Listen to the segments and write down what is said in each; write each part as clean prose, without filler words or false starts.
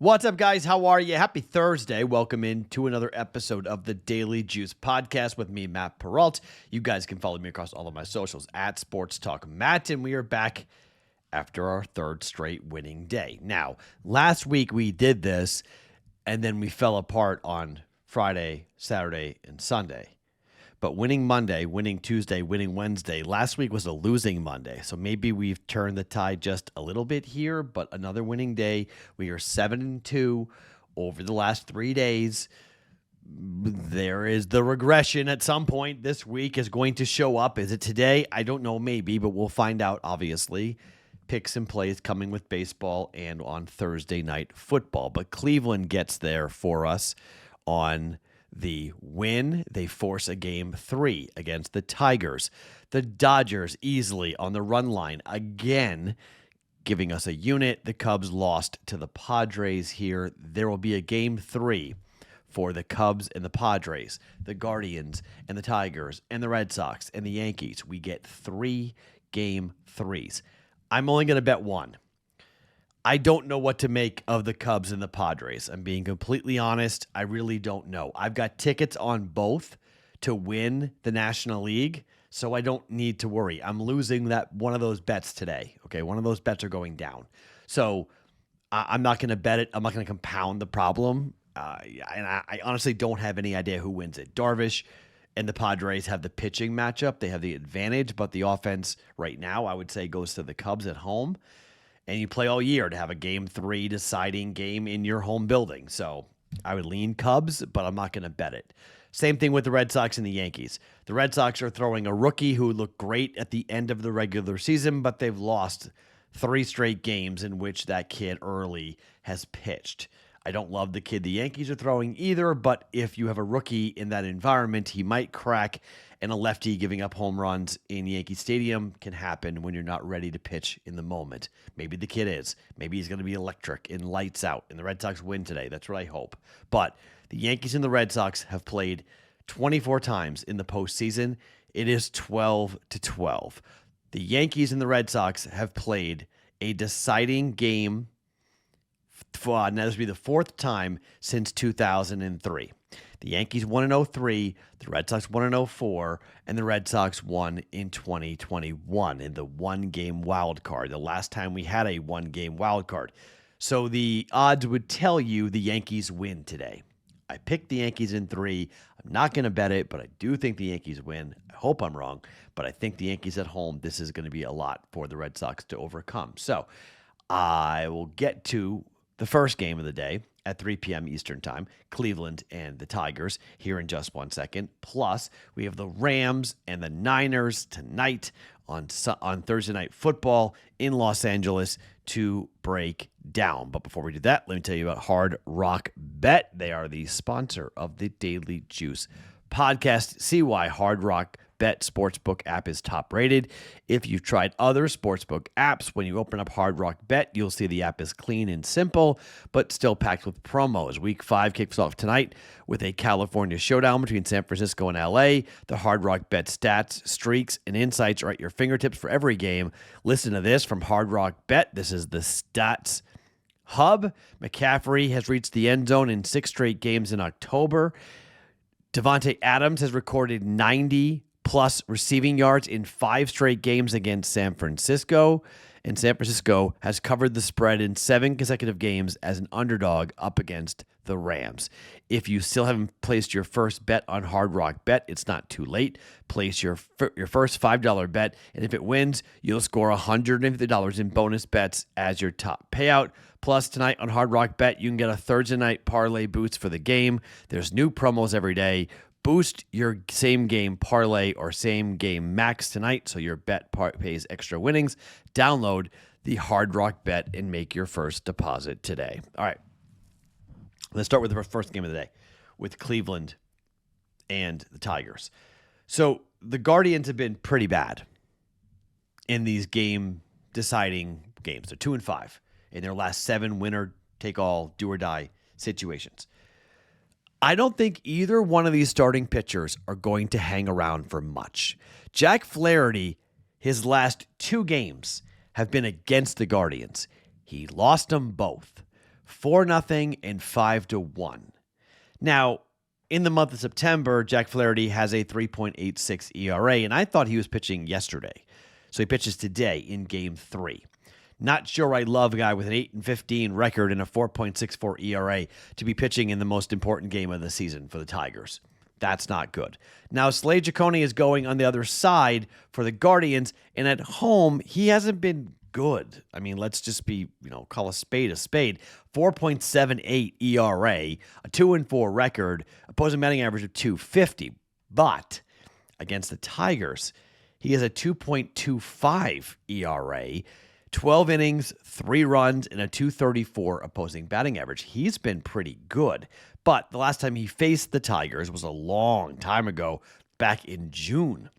What's up, guys? How are you? Happy Thursday. Welcome in to another episode of the Daily Juice Podcast with me, Matt Perrault. You guys can follow me across all of my socials at Sports Talk Matt, and we are back after our third straight winning day. Now, last week we did this, and then we fell apart on Friday, Saturday, and Sunday. But winning Monday, winning Tuesday, winning Wednesday, last week was a losing Monday. So maybe we've turned the tide just a little bit here, but another winning day. We are 7-2 over the last 3 days. There is the regression at some point this week is going to show up. Is it today? I don't know, maybe, but we'll find out, obviously. Picks and plays coming with baseball and on Thursday night football. But Cleveland gets there for us on the win. They force a game 3 against the Tigers. The Dodgers easily on the run line again, giving us a unit. The Cubs lost to the Padres here. There will be a game 3 for the Cubs and the Padres, the Guardians and the Tigers and the Red Sox and the Yankees. We get 3 game 3s. I'm only going to bet 1. I don't know what to make of the Cubs and the Padres. I'm being completely honest. I really don't know. I've got tickets on both to win the National League, so I don't need to worry. I'm losing that one of those bets today. Okay, one of those bets are going down. So I'm not going to bet it. I'm not going to compound the problem. And I honestly don't have any idea who wins it. Darvish and the Padres have the pitching matchup. They have the advantage, but the offense right now, I would say, goes to the Cubs at home. And you play all year to have a game 3 deciding game in your home building. So I would lean Cubs, but I'm not going to bet it. Same thing with the Red Sox and the Yankees. The Red Sox are throwing a rookie who looked great at the end of the regular season, but they've lost 3 straight games in which that kid early has pitched. I don't love the kid the Yankees are throwing either, but if you have a rookie in that environment, he might crack, and a lefty giving up home runs in Yankee Stadium can happen when you're not ready to pitch in the moment. Maybe the kid is. Maybe he's going to be electric and lights out, and the Red Sox win today. That's what I hope. But the Yankees and the Red Sox have played 24 times in the postseason. It is 12-12. The Yankees and the Red Sox have played a deciding game. Now, this will be the 4th time since 2003. The Yankees won in 2003, the Red Sox won in 2004, and the Red Sox won in 2021 in the one-game wild card, the last time we had a one-game wild card. So the odds would tell you the Yankees win today. I picked the Yankees in 3. I'm not going to bet it, but I do think the Yankees win. I hope I'm wrong, but I think the Yankees at home, this is going to be a lot for the Red Sox to overcome. So I will get to the first game of the day at 3 p.m. Eastern Time, Cleveland and the Tigers, here in just 1 second. Plus, we have the Rams and the Niners tonight on Thursday Night Football in Los Angeles to break down. But before we do that, let me tell you about Hard Rock Bet. They are the sponsor of the Daily Juice Podcast. See why Hard Rock Bet Sportsbook app is top rated. If you've tried other sportsbook apps, when you open up Hard Rock Bet, you'll see the app is clean and simple, but still packed with promos. Week 5 kicks off tonight with a California showdown between San Francisco and LA. The Hard Rock Bet stats, streaks, and insights are at your fingertips for every game. Listen to this from Hard Rock Bet. This is the stats hub. McCaffrey has reached the end zone in 6 straight games in October. Devontae Adams has recorded 90-plus receiving yards in 5 straight games against San Francisco. And San Francisco has covered the spread in 7 consecutive games as an underdog up against the Rams. If you still haven't placed your first bet on Hard Rock Bet, it's not too late. Place your first $5 bet, and if it wins, you'll score $150 in bonus bets as your top payout. Plus, tonight on Hard Rock Bet, you can get a Thursday night parlay boost for the game. There's new promos every day. Boost your same game parlay or same game max tonight so your bet pays extra winnings. Download the Hard Rock Bet and make your first deposit today. All right. Let's start with the first game of the day with Cleveland and the Tigers. So the Guardians have been pretty bad in these game-deciding games. They're 2-5 in their last 7 winner-take-all, do-or-die situations. I don't think either one of these starting pitchers are going to hang around for much. Jack Flaherty, his last 2 games have been against the Guardians. He lost them both. 4-0 and 5-1. Now, in the month of September, Jack Flaherty has a 3.86 ERA, and I thought he was pitching yesterday. So he pitches today in Game 3. Not sure I love a guy with an 8-15 record and a 4.64 ERA to be pitching in the most important game of the season for the Tigers. That's not good. Now, Slade Giacone is going on the other side for the Guardians, and at home, he hasn't been good. I mean, let's just call a spade a spade. 4.78 ERA, a 2-4 record, opposing batting average of 250. But against the Tigers, he has a 2.25 ERA, 12 innings, 3 runs, and a 234 opposing batting average. He's been pretty good. But the last time he faced the Tigers was a long time ago, back in June.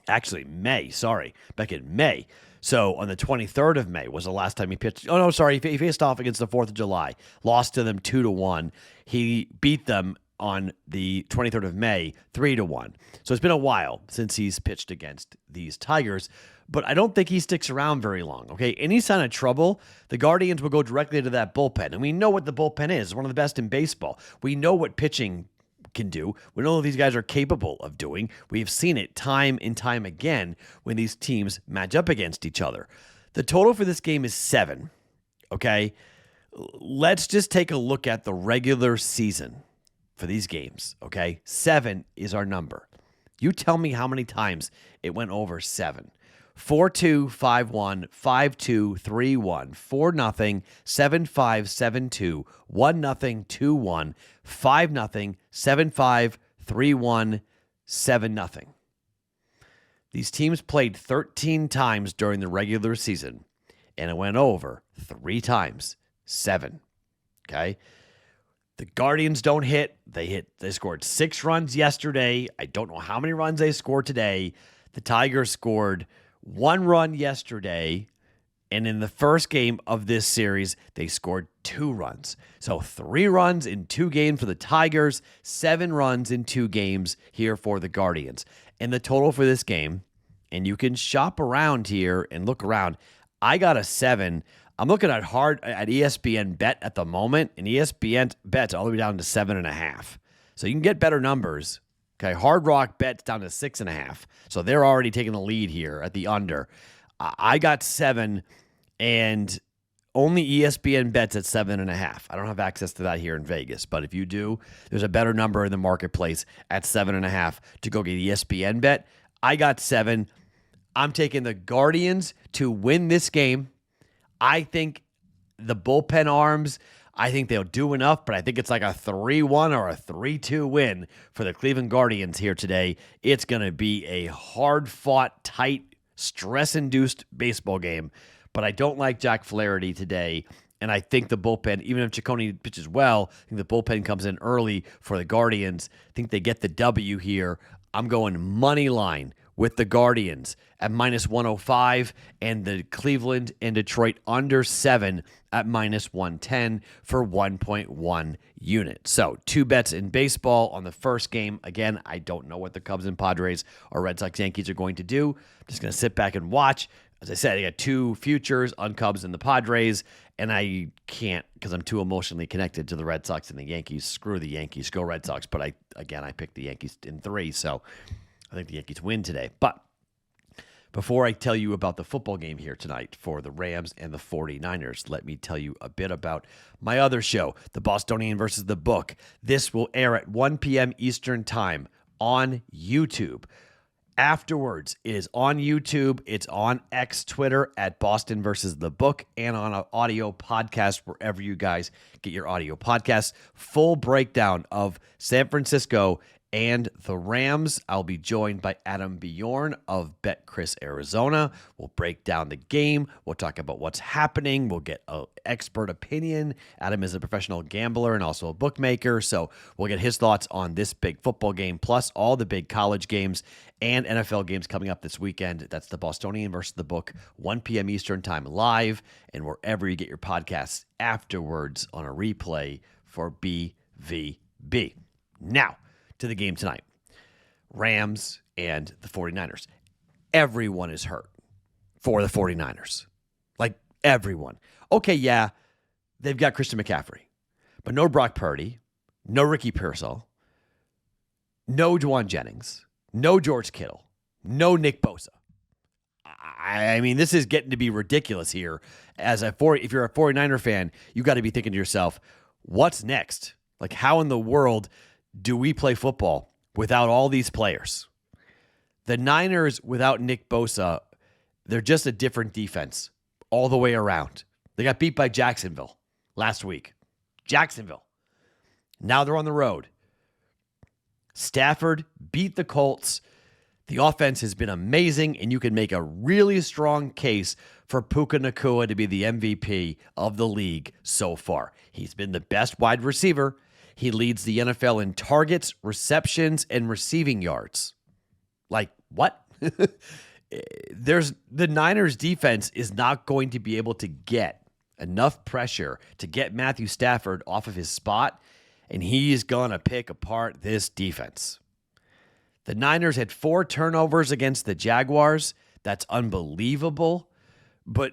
Actually, back in May. So on the 23rd of May was the last time he pitched. Oh, no, sorry. He faced off against the 4th of July. Lost to them 2-1. He beat them on the 23rd of May 3-1. So it's been a while since he's pitched against these Tigers. But I don't think he sticks around very long, okay? Any sign of trouble, the Guardians will go directly to that bullpen. And we know what the bullpen is. It's one of the best in baseball. We know what pitching can do. We know what these guys are capable of doing. We've seen it time and time again when these teams match up against each other. The total for this game is 7, okay? Let's just take a look at the regular season for these games, okay? 7 is our number. You tell me how many times it went over 7. 4-2, 5-1, 5-2, 3-1, 4-0, 7-5, 7-2, 1-0, 2-1, 5-0, 7-5, 3-1, 7-0. These teams played 13 times during the regular season, and it went over 3 times, 7. Okay? The Guardians don't hit. They scored 6 runs yesterday. I don't know how many runs they scored today. The Tigers scored 1 run yesterday, and in the first game of this series, they scored 2 runs. So 3 runs in 2 games for the Tigers, 7 runs in 2 games here for the Guardians. And the total for this game, and you can shop around here and look around, I got a 7. I'm looking at ESPN Bet at the moment, and ESPN Bet's all the way down to 7.5. So you can get better numbers. Okay, Hard Rock Bet's down to 6.5. So they're already taking the lead here at the under. I got 7, and only ESPN Bet's at 7.5. I don't have access to that here in Vegas, but if you do, there's a better number in the marketplace at 7.5 to go get ESPN Bet. I got 7. I'm taking the Guardians to win this game. I think the bullpen arms, I think they'll do enough, but I think it's like a 3-1 or a 3-2 win for the Cleveland Guardians here today. It's going to be a hard-fought, tight, stress-induced baseball game, but I don't like Jack Flaherty today, and I think the bullpen, even if Giacone pitches well, I think the bullpen comes in early for the Guardians. I think they get the W here. I'm going money line with the Guardians at -105 and the Cleveland and Detroit under 7 at -110 for 1.1 units. So 2 bets in baseball on the first game. Again, I don't know what the Cubs and Padres or Red Sox Yankees are going to do. I'm just going to sit back and watch. As I said, I got 2 futures on Cubs and the Padres, and I can't because I'm too emotionally connected to the Red Sox and the Yankees. Screw the Yankees, go Red Sox. But I picked the Yankees in 3, so I think the Yankees win today. But before I tell you about the football game here tonight for the Rams and the 49ers, let me tell you a bit about my other show, The Bostonian versus the Book. This will air at 1 p.m. Eastern Time on YouTube. Afterwards, it is on YouTube. It's on X, Twitter at Boston versus the Book, and on an audio podcast wherever you guys get your audio podcasts. Full breakdown of San Francisco and the Rams. I'll be joined by Adam Bjorn of Bet Chris Arizona. We'll break down the game. We'll talk about what's happening. We'll get an expert opinion. Adam is a professional gambler and also a bookmaker, so we'll get his thoughts on this big football game, plus all the big college games and NFL games coming up this weekend. That's the Bostonian versus the Book, 1 p.m. Eastern Time live, and wherever you get your podcasts afterwards on a replay for BVB. Now, to the game tonight. Rams and the 49ers. Everyone is hurt for the 49ers. Like, everyone. Okay, yeah, they've got Christian McCaffrey, but no Brock Purdy, no Ricky Pearsall, no Juwan Jennings, no George Kittle, no Nick Bosa. I mean, this is getting to be ridiculous here. If you're a 49er fan, you got to be thinking to yourself, what's next? Like, how in the world do we play football without all these players? The Niners, without Nick Bosa, they're just a different defense all the way around. They got beat by Jacksonville last week. Jacksonville. Now they're on the road. Stafford beat the Colts. The offense has been amazing, and you can make a really strong case for Puka Nacua to be the MVP of the league so far. He's been the best wide receiver. He leads the NFL in targets, receptions, and receiving yards. Like, what? The Niners defense is not going to be able to get enough pressure to get Matthew Stafford off of his spot, and he's going to pick apart this defense. The Niners had 4 turnovers against the Jaguars. That's unbelievable. But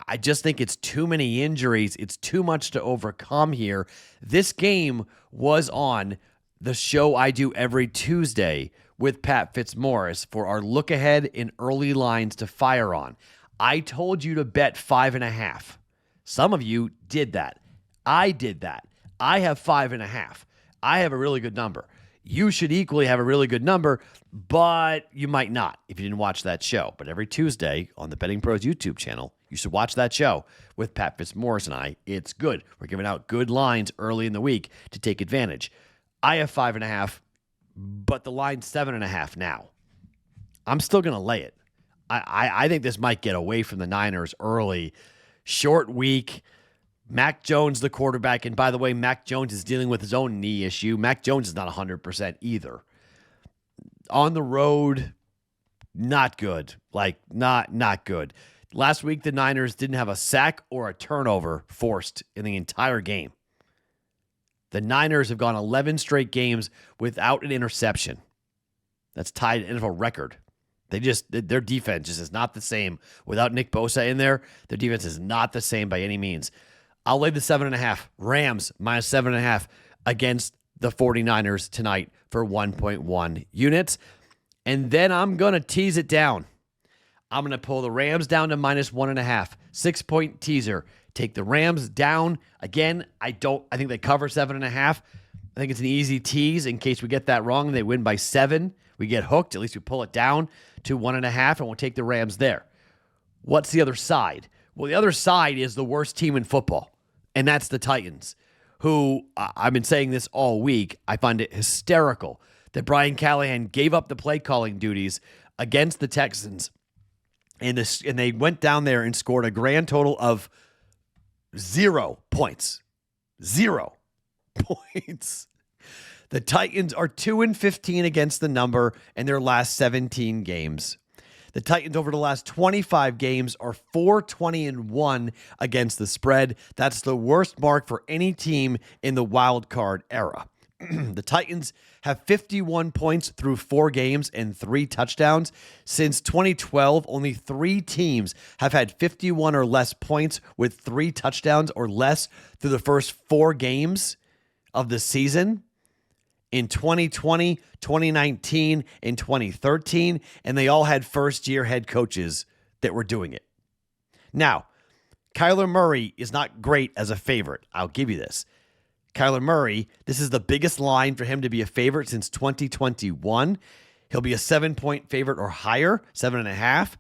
I just think it's too many injuries. It's too much to overcome here. This game was on the show I do every Tuesday with Pat Fitzmaurice for our look ahead in early lines to fire on. I told you to bet 5.5. Some of you did that. I did that. I have 5.5. I have a really good number. You should equally have a really good number, but you might not if you didn't watch that show. But every Tuesday on the BettingPros YouTube channel, you should watch that show with Pat Fitzmaurice and I. It's good. We're giving out good lines early in the week to take advantage. I have 5.5, but the line's 7.5 now. I'm still going to lay it. I think this might get away from the Niners early. Short week. Mac Jones, the quarterback. And by the way, Mac Jones is dealing with his own knee issue. Mac Jones is not 100% either. On the road, not good. Like, not good. Last week, the Niners didn't have a sack or a turnover forced in the entire game. The Niners have gone 11 straight games without an interception. That's tied an NFL record. Their defense just is not the same. Without Nick Bosa in there, their defense is not the same by any means. I'll lay the 7.5. Rams minus 7.5 against the 49ers tonight for 1.1 units. And then I'm going to tease it down. I'm going to pull the Rams down to minus 1.5. 6-point teaser. Take the Rams down. Again, I think they cover 7.5. I think it's an easy tease in case we get that wrong and they win by 7. We get hooked. At least we pull it down to 1.5 and we'll take the Rams there. What's the other side? Well, the other side is the worst team in football. And that's the Titans, who I've been saying this all week. I find it hysterical that Brian Callahan gave up the play calling duties against the Texans. And they went down there and scored a grand total of 0 points. 0 points. The Titans are 2-15 against the number in their last 17 games. The Titans over the last 25 games are 4-20-1 against the spread. That's the worst mark for any team in the wild card era. The Titans have 51 points through 4 games and 3 touchdowns. Since 2012, only 3 teams have had 51 or less points with 3 touchdowns or less through the first 4 games of the season. In 2020, 2019, and 2013, and they all had first-year head coaches that were doing it. Now, Kyler Murray is not great as a favorite. I'll give you this. Kyler Murray, this is the biggest line for him to be a favorite since 2021. He'll be a 7-point favorite or higher, 7.5.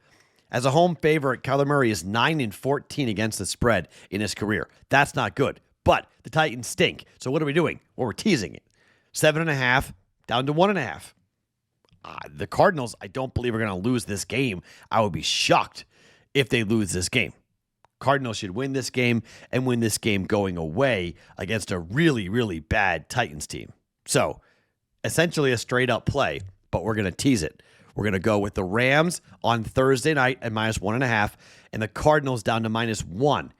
As a home favorite, Kyler Murray is 9-14 against the spread in his career. That's not good, but the Titans stink. So what are we doing? Well, we're teasing it. 7.5 down to 1.5. The Cardinals, I don't believe are going to lose this game. I would be shocked if they lose this game. Cardinals should win this game and win this game going away against a really, really bad Titans team. So, essentially a straight-up play, but we're going to tease it. We're going to go with the Rams on Thursday night at minus 1.5 and the Cardinals down to minus 1.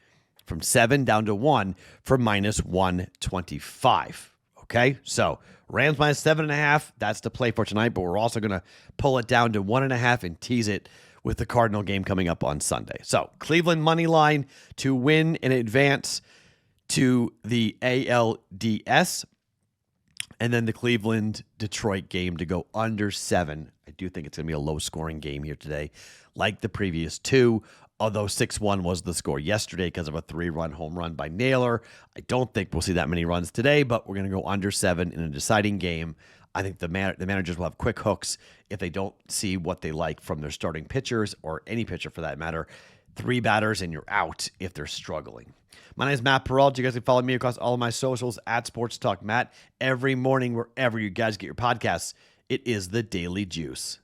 From 7 down to 1 for minus 125. Okay, so Rams minus 7.5. That's the play for tonight, but we're also going to pull it down to 1.5 and tease it with the Cardinal game coming up on Sunday. So Cleveland money line to win and advance. to the ALDS, and then the Cleveland-Detroit game to go under 7. I do think it's going to be a low-scoring game here today, like the previous two, although 6-1 was the score yesterday because of a 3-run home run by Naylor. I don't think we'll see that many runs today, but we're going to go under 7 in a deciding game. I think the managers will have quick hooks if they don't see what they like from their starting pitchers, or any pitcher for that matter. 3 batters and you're out if they're struggling. My name is Matt Perrault. You guys can follow me across all of my socials at Sports Talk Matt every morning, wherever you guys get your podcasts. It is the Daily Juice.